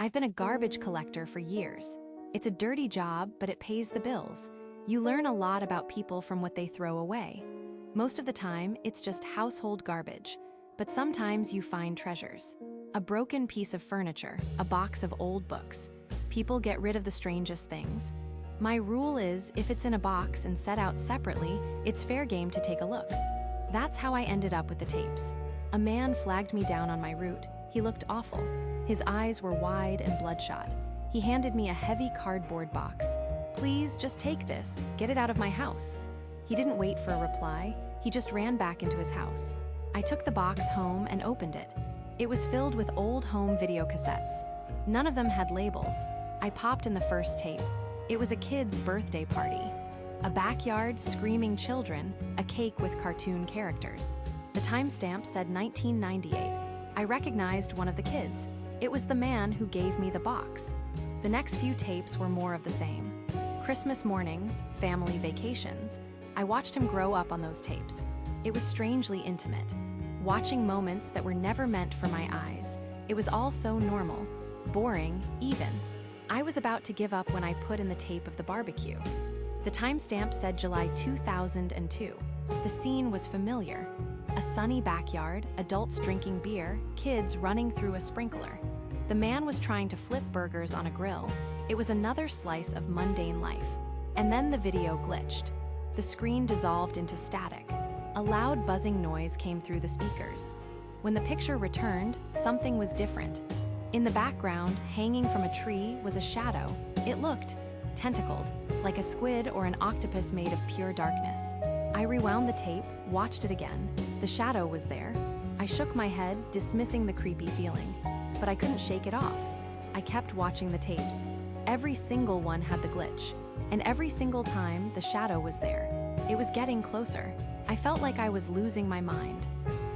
I've been a garbage collector for years. It's a dirty job, but it pays the bills. You learn a lot about people from what they throw away. Most of the time, it's just household garbage, but sometimes you find treasures. A broken piece of furniture, a box of old books. People get rid of the strangest things. My rule is, if it's in a box and set out separately, it's fair game to take a look. That's how I ended up with the tapes. A man flagged me down on my route. He looked awful. His eyes were wide and bloodshot. He handed me a heavy cardboard box. "Please, just take this. Get it out of my house." He didn't wait for a reply. He just ran back into his house. I took the box home and opened it. It was filled with old home video cassettes. None of them had labels. I popped in the first tape. It was a kid's birthday party. A backyard, screaming children, a cake with cartoon characters. The timestamp said 1998. I recognized one of the kids. It was the man who gave me the box. The next few tapes were more of the same. Christmas mornings, family vacations. I watched him grow up on those tapes. It was strangely intimate. Watching moments that were never meant for my eyes. It was all so normal, boring, even. I was about to give up when I put in the tape of the barbecue. The timestamp said July 2002. The scene was familiar. A sunny backyard, adults drinking beer, kids running through a sprinkler. The man was trying to flip burgers on a grill. It was another slice of mundane life. And then the video glitched. The screen dissolved into static. A loud buzzing noise came through the speakers. When the picture returned, something was different. In the background, hanging from a tree, was a shadow. It looked tentacled, like a squid or an octopus made of pure darkness. I rewound the tape, watched it again. The shadow was there. I shook my head, dismissing the creepy feeling. But I couldn't shake it off. I kept watching the tapes. Every single one had the glitch. And every single time, the shadow was there. It was getting closer. I felt like I was losing my mind.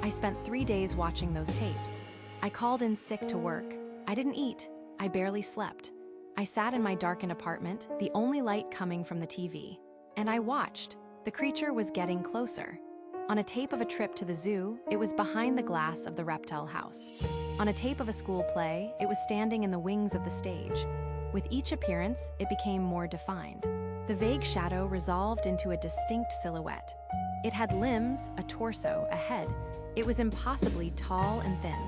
I spent 3 days watching those tapes. I called in sick to work. I didn't eat. I barely slept. I sat in my darkened apartment, the only light coming from the TV. And I watched. The creature was getting closer. On a tape of a trip to the zoo, it was behind the glass of the reptile house. On a tape of a school play, it was standing in the wings of the stage. With each appearance, it became more defined. The vague shadow resolved into a distinct silhouette. It had limbs, a torso, a head. It was impossibly tall and thin.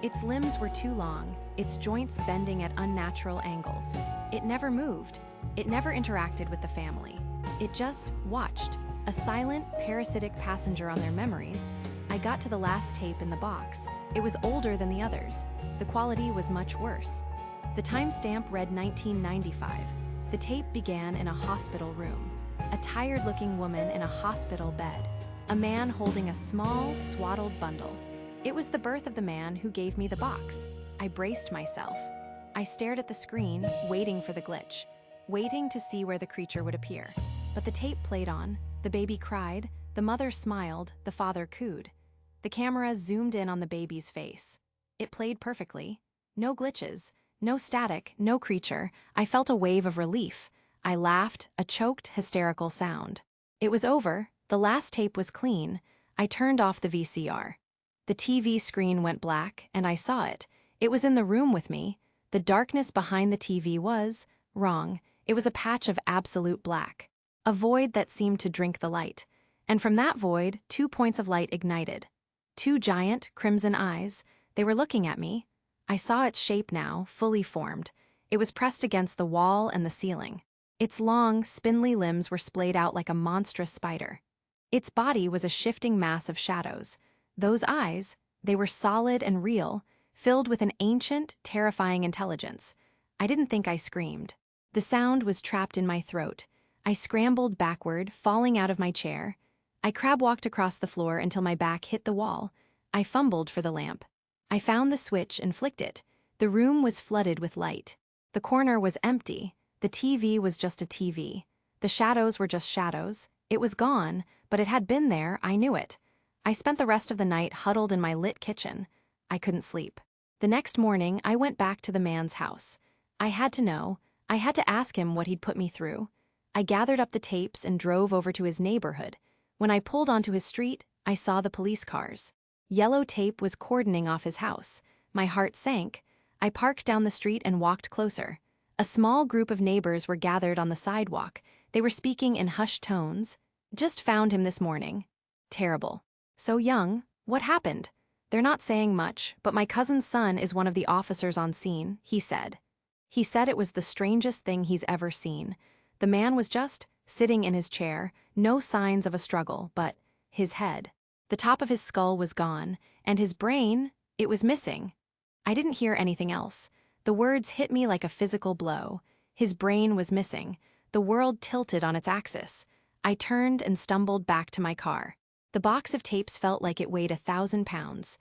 Its limbs were too long, its joints bending at unnatural angles. It never moved. It never interacted with the family. It just watched, a silent, parasitic passenger on their memories. I got to the last tape in the box. It was older than the others. The quality was much worse. The timestamp read 1995. The tape began in a hospital room. A tired-looking woman in a hospital bed. A man holding a small, swaddled bundle. It was the birth of the man who gave me the box. I braced myself. I stared at the screen, waiting for the glitch, waiting to see where the creature would appear. But the tape played on. The baby cried, the mother smiled, the father cooed. The camera zoomed in on the baby's face. It played perfectly. No glitches, no static, no creature. I felt a wave of relief. I laughed, a choked, hysterical sound. It was over. The last tape was clean. I turned off the VCR. The TV screen went black, and I saw it. It was in the room with me. The darkness behind the TV was wrong. It was a patch of absolute black. A void that seemed to drink the light. And from that void, 2 points of light ignited. 2 giant, crimson eyes. They were looking at me. I saw its shape now, fully formed. It was pressed against the wall and the ceiling. Its long, spindly limbs were splayed out like a monstrous spider. Its body was a shifting mass of shadows. Those eyes, they were solid and real, filled with an ancient, terrifying intelligence. I didn't think I screamed. The sound was trapped in my throat. I scrambled backward, falling out of my chair. I crab-walked across the floor until my back hit the wall. I fumbled for the lamp. I found the switch and flicked it. The room was flooded with light. The corner was empty. The TV was just a TV. The shadows were just shadows. It was gone, but it had been there, I knew it. I spent the rest of the night huddled in my lit kitchen. I couldn't sleep. The next morning, I went back to the man's house. I had to know. I had to ask him what he'd put me through. I gathered up the tapes and drove over to his neighborhood. When I pulled onto his street, I saw the police cars. Yellow tape was cordoning off his house. My heart sank. I parked down the street and walked closer. A small group of neighbors were gathered on the sidewalk. They were speaking in hushed tones. Just found him this morning. Terrible. So young. What happened? They're not saying much, but my cousin's son is one of the officers on scene, he said. He said it was the strangest thing he's ever seen. The man was just sitting in his chair, no signs of a struggle, but his head. The top of his skull was gone, and his brain, it was missing. I didn't hear anything else. The words hit me like a physical blow. His brain was missing. The world tilted on its axis. I turned and stumbled back to my car. The box of tapes felt like it weighed 1,000 pounds.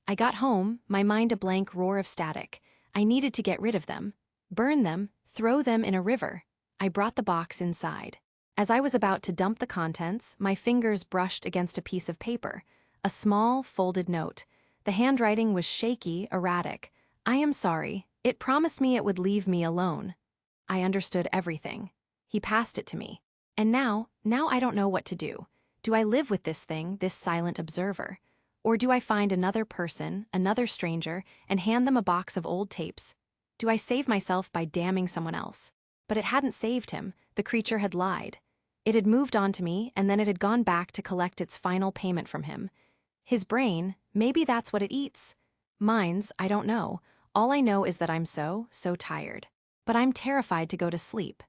I got home, my mind a blank roar of static. I needed to get rid of them. Burn them, throw them in a river. I brought the box inside. As I was about to dump the contents, my fingers brushed against a piece of paper. A small, folded note. The handwriting was shaky, erratic. I am sorry. It promised me it would leave me alone. I understood everything. He passed it to me. And now I don't know what to do. Do I live with this thing, this silent observer? Or do I find another person, another stranger, and hand them a box of old tapes? Do I save myself by damning someone else? But it hadn't saved him. The creature had lied. It had moved on to me, and then it had gone back to collect its final payment from him. His brain, maybe that's what it eats. Mine's, I don't know. All I know is that I'm so tired. But I'm terrified to go to sleep.